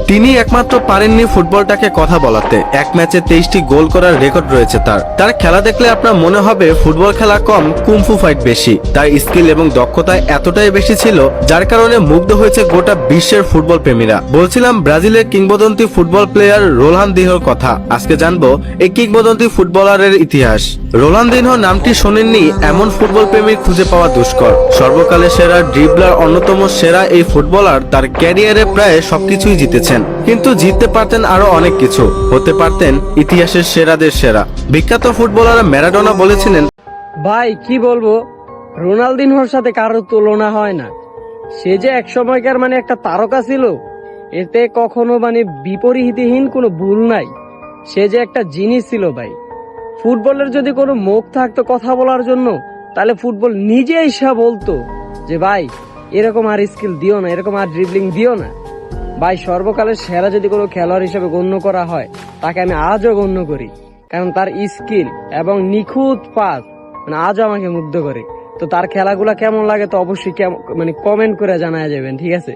তিনি একমাত্র পারেননি ফুটবলটাকে কথা বলাতে। এক ম্যাচে 23টি গোল করার রেকর্ড রয়েছে তার খেলা দেখলে আপনার মনে হবে ফুটবল খেলা কম, কুমফু ফাইট বেশি। তার স্কিল এবং দক্ষতা এতটাই বেশি ছিল যার কারণে মুগ্ধ হয়েছে গোটা বিশ্বের ফুটবল প্রেমীরা। বলছিলাম ব্রাজিলের কিংবদন্তি ফুটবল প্লেয়ার রোনালদিনহোর কথা। আজকে জানবো এই কিংবদন্তি ফুটবলারের ইতিহাস। রোনালদিনহো নামটি শোনেননি এমন ফুটবল প্রেমী খুঁজে পাওয়া দুষ্কর। সর্বকালের সেরা ড্রিবলার, অন্যতম সেরা এই ফুটবলার তার ক্যারিয়ারে প্রায় সবকিছুই জিতেছেন, কিন্তু জিততে পারতেন আরো অনেক কিছু। হতে পারতেন ইতিহাসের সেরাদের সেরা। বিখ্যাত ফুটবলার ম্যারাডোনা বলেছিলেন, ভাই কি বলবো, রোনালদিনহোর সাথে কারো তুলনা হয় না। সে যে এক সময়কার একটা তারকা ছিল, এতে কখনো বিপরীতহীন কোনো ভুল নাই। সে যে একটা জিনিস ছিল ভাই। ফুটবলের যদি কোনো মুখ থাকতো কথা বলার জন্য, তাহলে ফুটবল নিজে এসে বলতো যে ভাই এরকম আর স্কিল দিও না, এরকম আর ড্রিবলিং দিও না। ভাই সর্বকালের সেরা যদি কোনো খেলোয়াড় হিসেবে গণ্য করা হয়, তাকে আমি আজও গণ্য করি। কারণ তার স্কিল এবং নিখুঁত পাস আজও আমাকে মুগ্ধ করে। তো তার খেলাগুলা কেমন লাগে তো অবশ্যই কমেন্ট করে জানায় যাবেন, ঠিক আছে?